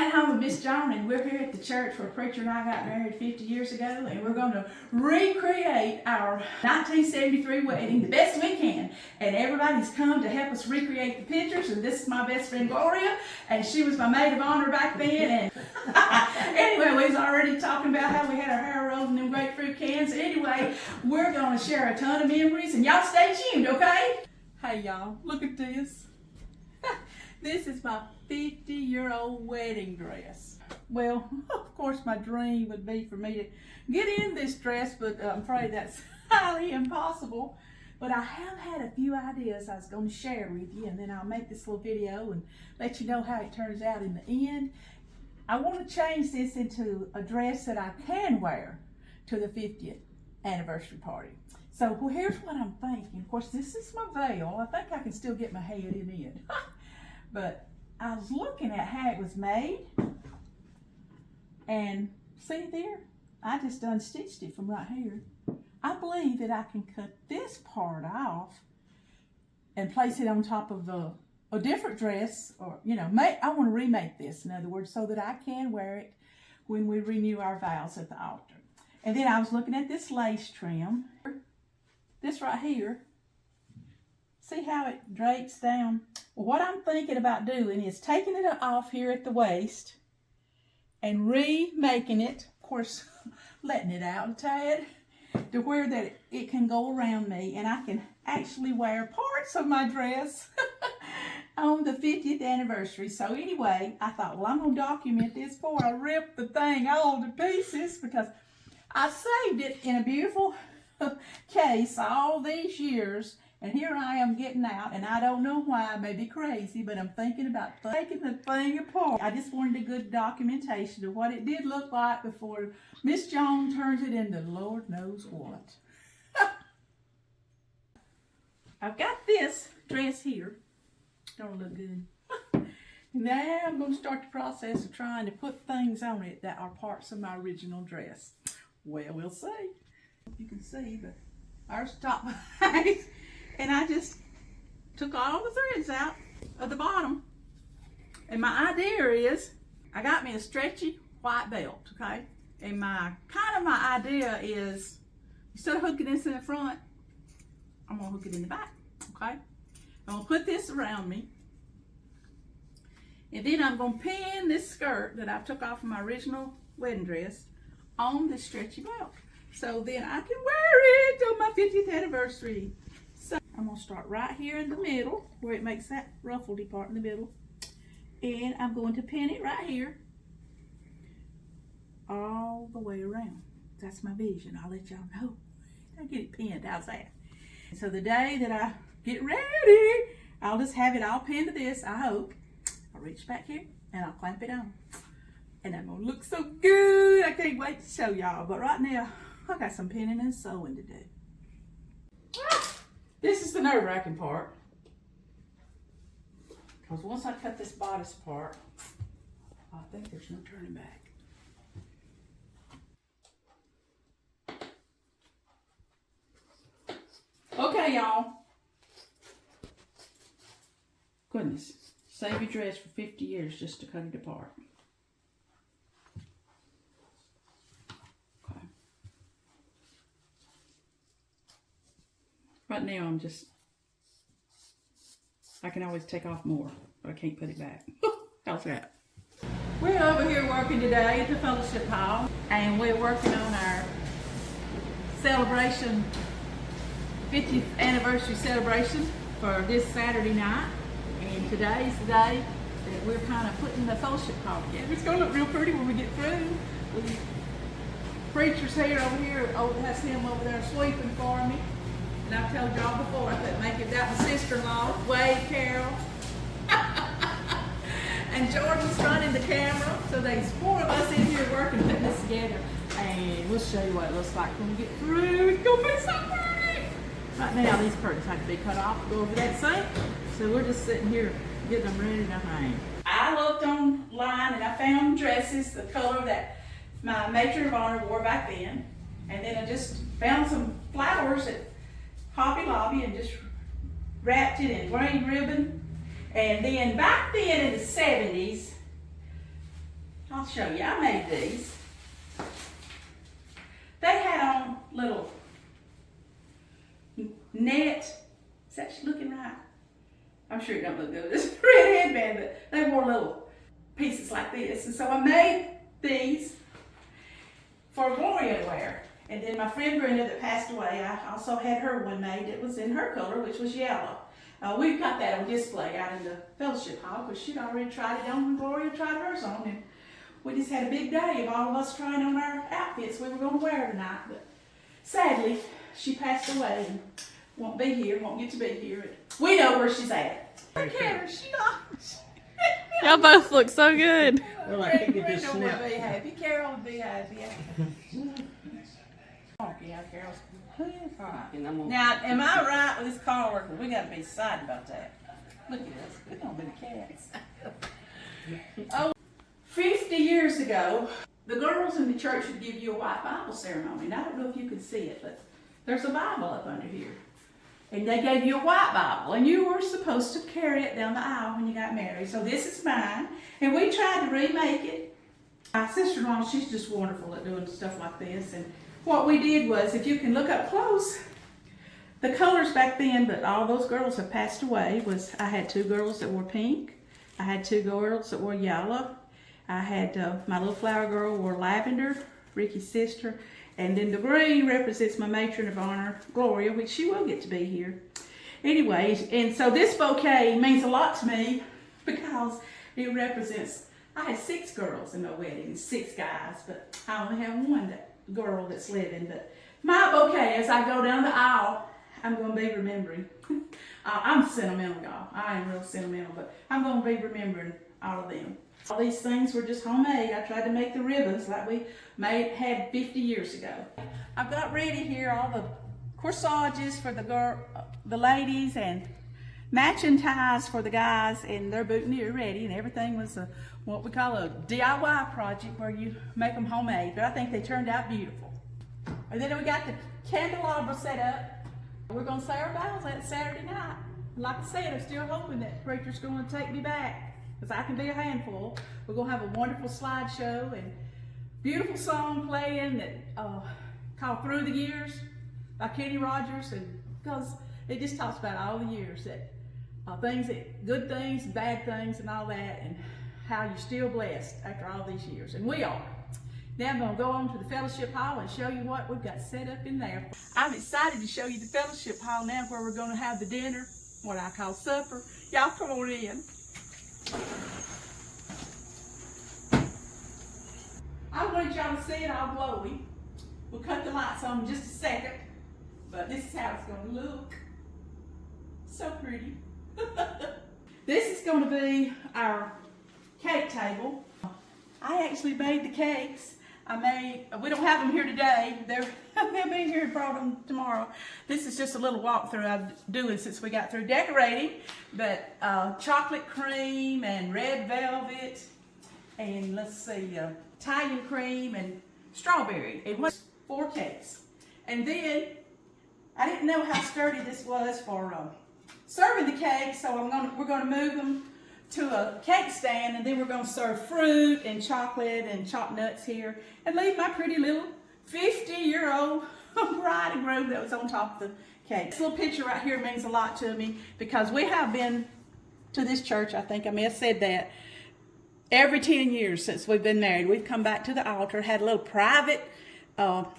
at home with Miss Joan, and we're here at the church where Preacher and I got married 50 years ago, and we're going to recreate our 1973 wedding the best we can. And everybody's come to help us recreate the pictures, and this is my best friend Gloria, and she was my maid of honor back then. And anyway, we was already talking about how we had our hair rolled in them grapefruit cans. Anyway, we're going to share a ton of memories, and y'all stay tuned, okay? Hey y'all, look at this. This is my 50-year-old wedding dress. Well, of course my dream would be for me to get in this dress, but I'm afraid that's highly impossible. But I have had a few ideas I was going to share with you, and then I'll make this little video and let you know how it turns out in the end. I want to change this into a dress that I can wear to the 50th anniversary party. So well, here's what I'm thinking. Of course, this is my veil. I think I can still get my head in it. But I was looking at how it was made, and see there, I just unstitched it from right here. I believe that I can cut this part off and place it on top of a different dress, or I want to remake this, in other words, so that I can wear it when we renew our vows at the altar. And then I was looking at this lace trim, this right here. See how it drapes down? Well, what I'm thinking about doing is taking it off here at the waist and remaking it, of course, letting it out a tad, to where that it can go around me and I can actually wear parts of my dress on the 50th anniversary. So anyway, I thought, well, I'm going to document this before I rip the thing all to pieces, because I saved it in a beautiful case all these years. And here I am getting out, and I don't know why. I may be crazy, but I'm thinking about taking the thing apart. I just wanted a good documentation of what it did look like before Miss Joan turns it into Lord knows what. I've got this dress here. Don't look good. Now I'm going to start the process of trying to put things on it that are parts of my original dress. Well, we'll see. You can see, but ours top half. And I just took all the threads out of the bottom. And my idea is, I got me a stretchy white belt, okay? And my idea is, instead of hooking this in the front, I'm gonna hook it in the back, okay? I'm gonna put this around me. And then I'm gonna pin this skirt that I took off of my original wedding dress on this stretchy belt. So then I can wear it on my 50th anniversary. So I'm going to start right here in the middle, where it makes that ruffledy part in the middle. And I'm going to pin it right here, all the way around. That's my vision. I'll let y'all know. I'll get it pinned. How's that? So the day that I get ready, I'll just have it all pinned to this, I hope. I'll reach back here and I'll clamp it on. And I'm going to look so good. I can't wait to show y'all. But right now, I got some pinning and sewing to do. This is the nerve-wracking part, because once I cut this bodice part, I think there's no turning back. Okay, y'all. Goodness, save your dress for 50 years just to cut it apart. Right now, I can always take off more, but I can't put it back. How's that? We're over here working today at the fellowship hall, and we're working on our celebration, 50th anniversary celebration for this Saturday night. And today's the day that we're kind of putting the fellowship hall together. It's going to look real pretty when we get through. The preacher's here over here. Oh, that's him over there sweeping for me. And I've told y'all before, I couldn't make it without my sister-in-law, Wade, Carol, and Jordan's running the camera. So there's 4 of us in here working, putting this together. And we'll show you what it looks like when we get through. It's gonna be so pretty. Right now, these curtains have to be cut off to go over that sink. So we're just sitting here getting them ready to hang. I looked online and I found dresses, the color that my matron of honor wore back then. And then I just found some flowers at Hobby Lobby and just wrapped it in green ribbon. And then back then in the 70s, I'll show you. I made these. They had on little net. Is that looking right? I'm sure it don't look good. It's a red headband, but they wore little pieces like this. And so I made these for Gloria to wear. And then my friend Brenda that passed away, I also had her one made. It was in her color, which was yellow. We've got that on display out in the fellowship hall because she'd already tried it on and Gloria tried hers on. And we just had a big day of all of us trying on our outfits we were going to wear tonight. But sadly, she passed away and won't be here, won't get to be here. We know where she's at. Look at her, she lost. Y'all both look so good. Well, I think Brenda would be happy. Carol would be happy. Yeah, Carol's. Now, am I right with this collar? We got to be excited about that. Look at us. We're going to be the cats. Oh, 50 years ago, the girls in the church would give you a white Bible ceremony. And I don't know if you can see it, but there's a Bible up under here. And they gave you a white Bible, and you were supposed to carry it down the aisle when you got married. So this is mine, and we tried to remake it. My sister-in-law, she's just wonderful at doing stuff like this. And what we did was, if you can look up close, the colors back then, but all those girls have passed away, was I had 2 girls that wore pink. I had 2 girls that wore yellow. I had my little flower girl wore lavender, Ricky's sister. And then the green represents my matron of honor, Gloria, which she will get to be here. Anyways, and so this bouquet means a lot to me because it represents, I had 6 girls in my wedding and 6 guys, but I only have 1 girl that's living. But my bouquet, as I go down the aisle, I'm going to be remembering. I'm sentimental, y'all. I am real sentimental, but I'm going to be remembering all of them. All these things were just homemade. I tried to make the ribbons like we had 50 years ago. I've got ready here all the corsages for the ladies and matching ties for the guys, and their boutonniere ready, and everything was what we call a DIY project where you make them homemade, but I think they turned out beautiful. And then we got the candelabra set up. We're going to say our vows that Saturday night. Like I said, I'm still hoping that preacher's going to take me back, because I can be a handful. We're going to have a wonderful slideshow and beautiful song playing that called Through the Years by Kenny Rogers, and because it just talks about all the years that good things, bad things, and all that, and how you're still blessed after all these years, and we are. Now I'm going to go on to the fellowship hall and show you what we've got set up in there. I'm excited to show you the fellowship hall now, where we're going to have the dinner, what I call supper. Y'all come on in. I want y'all to see it all glowy. We'll cut the lights on in just a second, but this is how it's going to look. So pretty. This is going to be our cake table. I actually made the cakes. We don't have them here today. They'll be here and brought them tomorrow. This is just a little walkthrough I'm doing since we got through decorating. But chocolate cream and red velvet, and let's see, Italian cream and strawberry. It was 4 cakes. And then I didn't know how sturdy this was for serving the cake, so we're going to move them to a cake stand, and then we're going to serve fruit and chocolate and chopped nuts here, and leave my pretty little 50-year-old bride and groom that was on top of the cake. This little picture right here means a lot to me, because we have been to this church, I think I may have said that, every 10 years since we've been married. We've come back to the altar, had a little private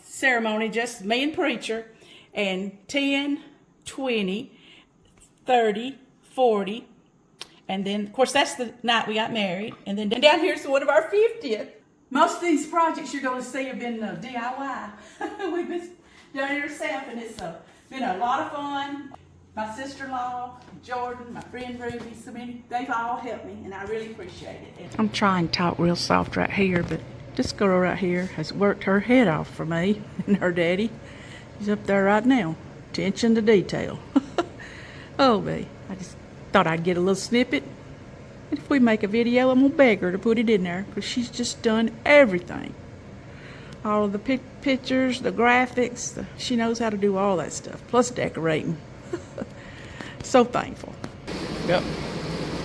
ceremony, just me and preacher, and 10, 20, 30, 40, and then, of course, that's the night we got married. And then down here's one of our 50th. Most of these projects you're going to see have been DIY. We've been doing it ourselves, and it's been a lot of fun. My sister-in-law, Jordan, my friend Ruby, so many, they've all helped me, and I really appreciate it. I'm trying to talk real soft right here, but this girl right here has worked her head off for me and her daddy. He's up there right now. Attention to detail. Oh, me. I just thought I'd get a little snippet. And if we make a video, I'm going to beg her to put it in there, because she's just done everything. All of the pictures, the graphics, she knows how to do all that stuff, plus decorating. So thankful. Yep.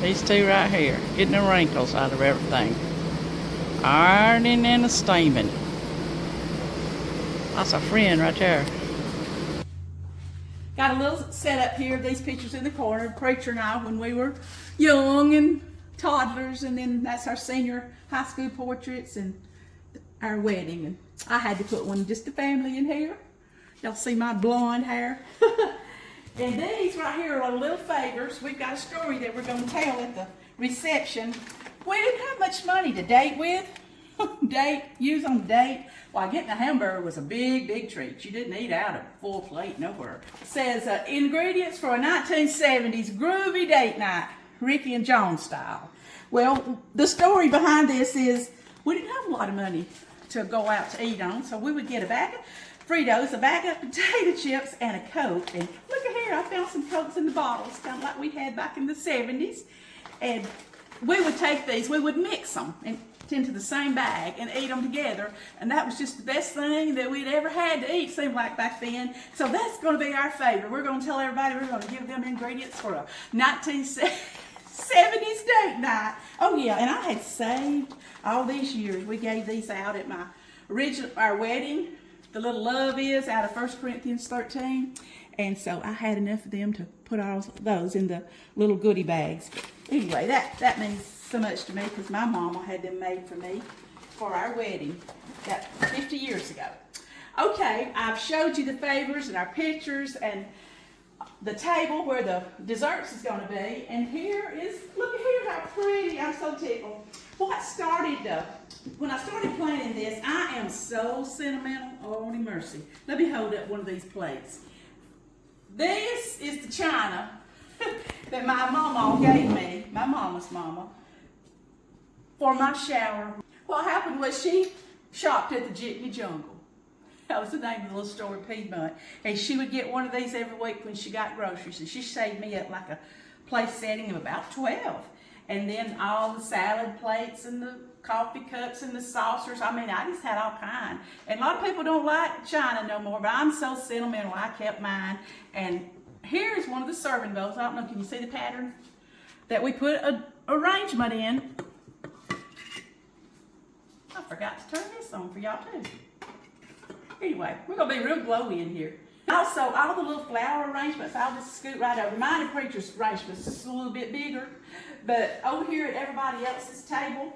These 2 right here, getting the wrinkles out of everything. Ironing and a steaming. That's a friend right there. Got a little setup here. These pictures in the corner. Preacher and I when we were young and toddlers, and then that's our senior high school portraits and our wedding. And I had to put one just the family in here. Y'all see my blonde hair. And these right here are little favors. We've got a story that we're going to tell at the reception. We didn't have much money to date with. Use on the date. Well, getting a hamburger was a big treat. You didn't eat out a full plate nowhere. It says ingredients for a 1970s groovy date night, Ricky and Joan style. Well, the story behind this is we didn't have a lot of money to go out to eat on, so we would get a bag of Fritos, a bag of potato chips, and a Coke. And look at here, I found some Cokes in the bottles, kind of like we had back in the 70s. And we would take these, we would mix them into the same bag and eat them together. And that was just the best thing that we'd ever had to eat, seemed like back then. So that's going to be our favorite. We're going to tell everybody we're going to give them ingredients for a 1970s date night. Oh yeah, and I had saved all these years. We gave these out at our wedding. The little love is out of 1 Corinthians 13. And so I had enough of them to put all those in the little goodie bags. But anyway, that means so much to me because my mama had them made for me for our wedding that 50 years ago. Okay, I've showed you the favors and our pictures and the table where the desserts is going to be. And here is, look at here how pretty. I'm so tickled. What started, when I started planning this, I am so sentimental. Oh, mercy. Let me hold up one of these plates. This is the china that my mama gave me, my mama's mama, for my shower. What happened was she shopped at the Jitney Jungle. That was the name of the little store in Piedmont. And she would get one of these every week when she got groceries. And she saved me up like a place setting of about 12. And then all the salad plates and the coffee cups and the saucers. I mean, I just had all kinds. And a lot of people don't like china no more, but I'm so sentimental, I kept mine. And here's one of the serving bowls. I don't know, can you see the pattern? That we put an arrangement in. I forgot to turn this on for y'all too. Anyway, we're going to be real glowy in here. Also, all the little flower arrangements, I'll just scoot right over. Mine and Preacher's arrangements just a little bit bigger. But over here at everybody else's table,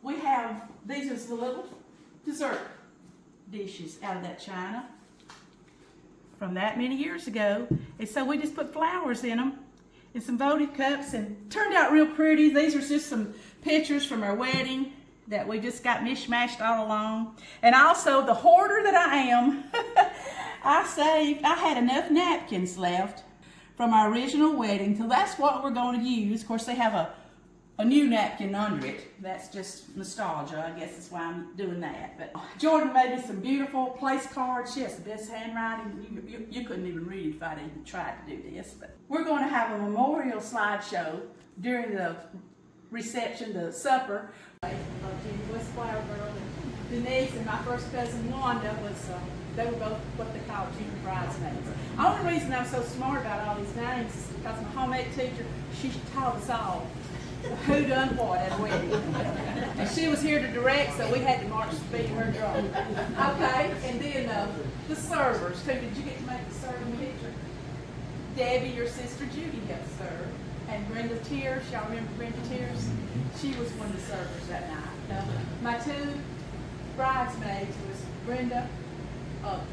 we have, these are the little dessert dishes out of that china from that many years ago. And so we just put flowers in them and some votive cups and turned out real pretty. These are just some pictures from our wedding that we just got mishmashed all along. And also the hoarder that I am, I had enough napkins left from our original wedding, so that's what we're going to use. Of course, they have a new napkin under it. That's just nostalgia, I guess that's why I'm doing that. But Jordan made me some beautiful place cards. She has the best handwriting. You couldn't even read it if I'd even tried to do this. But we're going to have a memorial slideshow during the reception, the supper. West Flower Girl and Denise and my first cousin Wanda they were both what they call junior bridesmaids. The only reason I'm so smart about all these names is because my home ec teacher, she taught us all who done what at a wedding. And she was here to direct, so we had to march to beat her drum. Okay, and then the servers too. Did you get to make the serving picture? Debbie, your sister Judy, helped serve. And Brenda Tears, y'all remember Brenda Tears? She was one of the servers that night. My two bridesmaids was Brenda,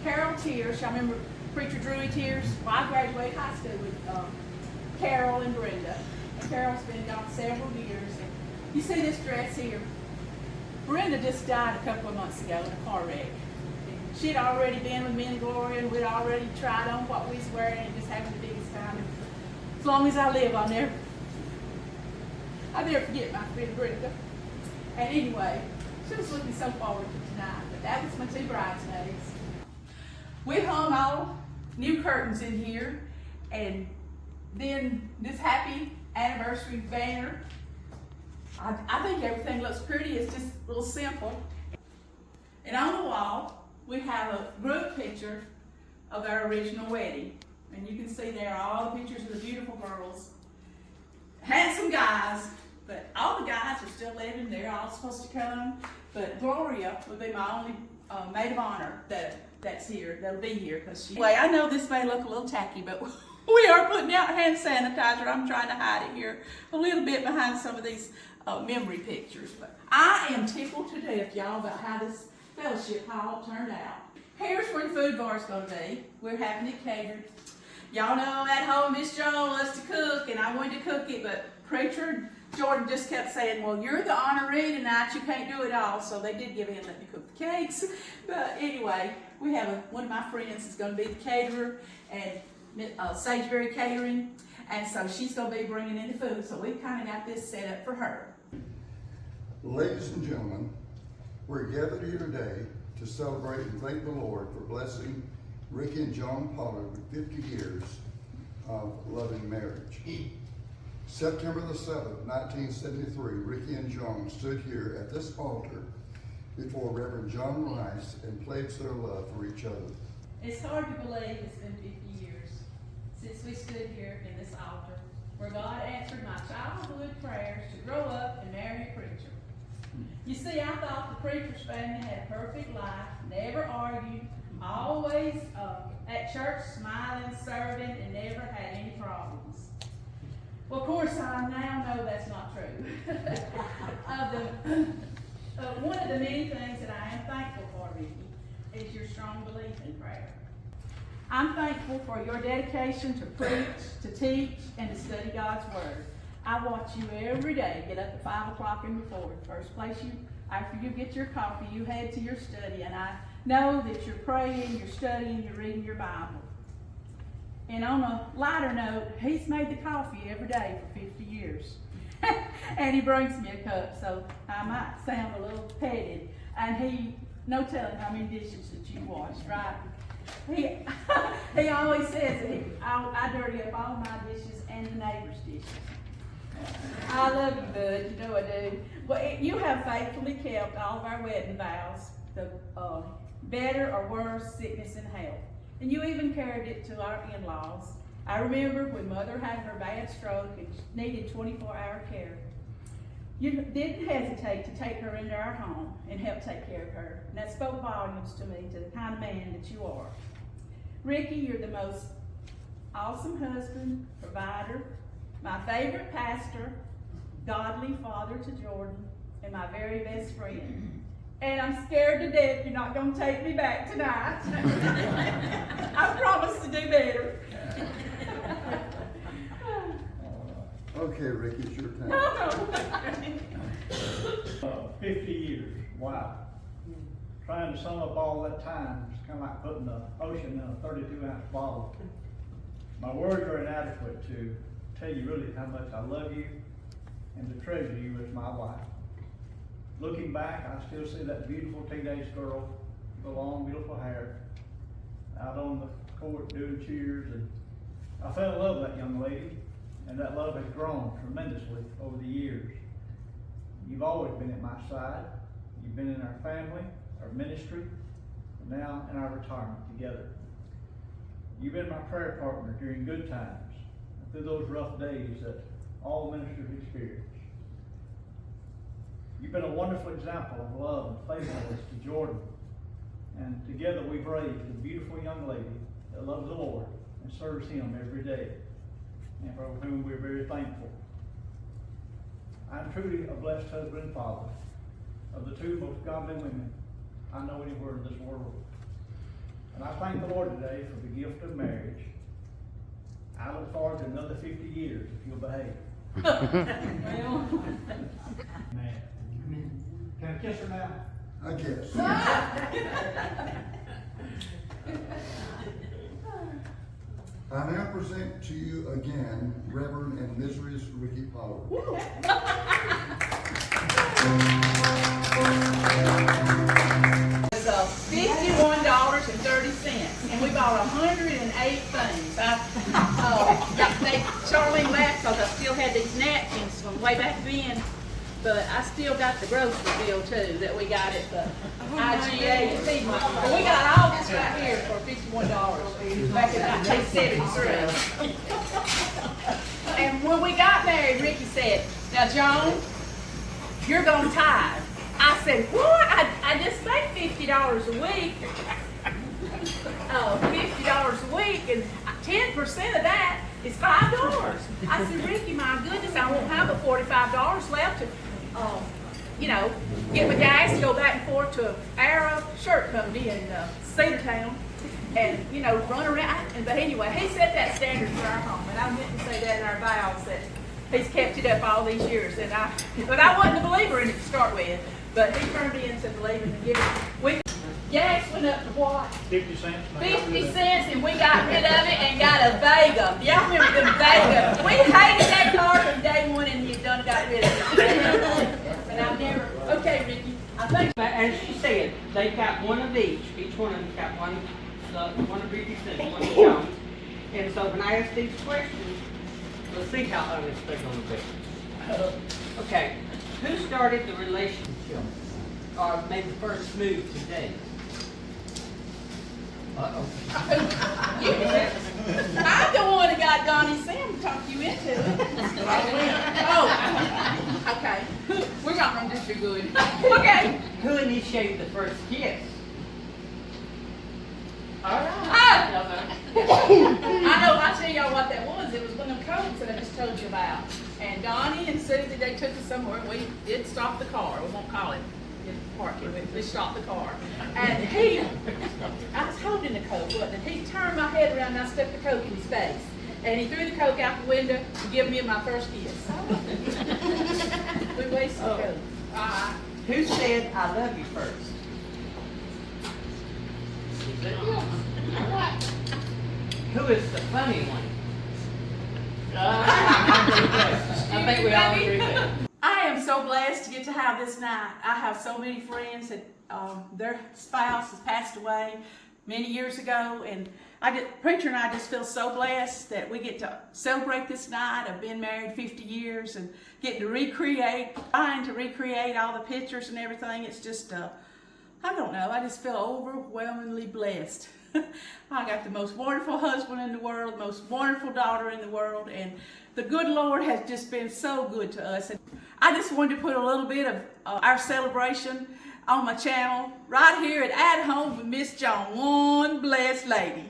Carol Tears. Y'all remember Preacher Drewy Tears? Well, I graduated high school with Carol and Brenda. And Carol's been gone several years. And you see this dress here? Brenda just died a couple of months ago in a car wreck. She'd already been with me and Gloria, and we'd already tried on what we was wearing and just having the biggest time. And as long as I live, I'll never forget my friend Brenda. And anyway, she was looking so forward to tonight. But that was my two bridesmaids. We hung all new curtains in here, and then this happy anniversary banner. I think everything looks pretty. It's just a little simple. And on the wall, we have a group picture of our original wedding. And you can see there all the pictures of the beautiful girls, handsome guys, But all the guys are still living, they're all supposed to come, but Gloria will be my only maid of honor that's here, that'll be here, because she... Anyway, I know this may look a little tacky, but we are putting out hand sanitizer. I'm trying to hide it here a little bit behind some of these memory pictures, but I am tickled to death, y'all, about how this fellowship hall turned out. Here's where the food bar's gonna be. We're having it catered. Y'all know at home Miss Joan loves to cook, and I wanted to cook it, but Preacher Jordan just kept saying, well, you're the honoree tonight, you can't do it all. So they did give in and let me cook the cakes. But anyway, we have one of my friends is going to be the caterer, and Sageberry Catering, and so she's going to be bringing in the food. So we've kind of got this set up for her. Ladies and gentlemen, we're gathered here today to celebrate and thank the Lord for blessing Ricky and Joan Pollard with 50 years of loving marriage. September the 7th, 1973, Ricky and Joan stood here at this altar before Reverend John Rice and pledged their love for each other. It's hard to believe it's been 50 years since we stood here in this altar where God answered my childhood prayers to grow up and marry a preacher. You see, I thought the preacher's family had a perfect life, never argued, always at church smiling, serving, and never had any problems. Well, of course, I now know that's not true. One of the many things that I am thankful for, Ricky, is your strong belief in prayer. I'm thankful for your dedication to preach, to teach, and to study God's Word. I watch you every day get up at 5 o'clock in the morning. First place after you get your coffee, you head to your study, and I know that you're praying, you're studying, you're reading your Bible. And on a lighter note, he's made the coffee every day for 50 years. And he brings me a cup, so I might sound a little petted. And no telling how many dishes that you washed, right? He always says that I dirty up all my dishes and the neighbor's dishes. I love you, bud, you know I do. Well, you have faithfully kept all of our wedding vows, the better or worse sickness and health. And you even carried it to our in-laws. I remember when Mother had her bad stroke and needed 24-hour care. You didn't hesitate to take her into our home and help take care of her. And that spoke volumes to me, to the kind of man that you are. Ricky, you're the most awesome husband, provider, my favorite pastor, godly father to Jordan, and my very best friend. And I'm scared to death you're not going to take me back tonight. I promise to do better. Okay, Ricky, it's your turn. No. 50 years, wow. Trying to sum up all that time, it's kind of like putting the ocean in a 32-ounce bottle. My words are inadequate to tell you really how much I love you and to treasure you as my wife. Looking back, I still see that beautiful teenage girl with the long, beautiful hair out on the court doing cheers, and I fell in love with that young lady, and that love has grown tremendously over the years. You've always been at my side. You've been in our family, our ministry, and now in our retirement together. You've been my prayer partner during good times, and through those rough days that all ministers experience. You've been a wonderful example of love and faithfulness to Jordan, and together we've raised a beautiful young lady that loves the Lord and serves Him every day, and for whom we're very thankful. I'm truly a blessed husband and father of the two most godly women I know anywhere in this world. And I thank the Lord today for the gift of marriage. I look forward to another 50 years if you'll behave. Well. Man. Can I kiss her now? I guess. I now present to you again Reverend and Mrs. Ricky Pollard. It was $51.30, and we bought 108 things. Charlene laughed because I still had these napkins from way back then, but I still got the grocery bill too that we got at the IGA and Piedmont. But we got all this right here for $51 back in 1973. And when we got married, Ricky said, now Joan, you're gonna tithe. I said, what? I just make $50 a week. $50 a week, and 10% of that is $5. I said, Ricky, my goodness, I won't have but $45 left to, get my gas to go back and forth to Arrow Shirt Company in Cedartown, and run around. But anyway, he set that standard for our home, and I meant to say that in our vows that he's kept it up all these years. But I wasn't a believer in it to start with. But he turned me into believing and giving. Gas went up to what? 50 cents. 50 cents, and we got rid of it and got a Vega. Y'all remember the Vega? We hated that car from day one, and you done got rid of it. But I've never. Okay, Ricky. I think. As she said, they got one of each. Each one of them got one of Ricky's and one of Joan's. And so when I ask these questions, let's see how honest they're going to be. Okay, who started the relationship, or made the first move today? I'm the one that got Donnie Sam to talk you into it. Oh, okay. We're not going to do too good. Okay. Who initiated the first kiss? All right. I know. I'll tell y'all what that was. It was one of them codes that I just told you about. And Donnie and Susie, they took us somewhere, and we did stop the car. We won't call it parking. We stopped the car. And I was holding the Coke, wasn't it? He turned my head around, and I stuck the Coke in his face. And he threw the Coke out the window to give me my first kiss. We wasted the Coke. Who said, I love you first? Who is the funny one? I think we all agree that. I am so blessed to get to have this night. I have so many friends that their spouse has passed away many years ago, and Preacher and I just feel so blessed that we get to celebrate this night of being married 50 years and getting to trying to recreate all the pictures and everything. It's just, I don't know, I just feel overwhelmingly blessed. I got the most wonderful husband in the world, the most wonderful daughter in the world, and the good Lord has just been so good to us. And I just wanted to put a little bit of our celebration on my channel right here at Home with Miss Joan, one blessed lady.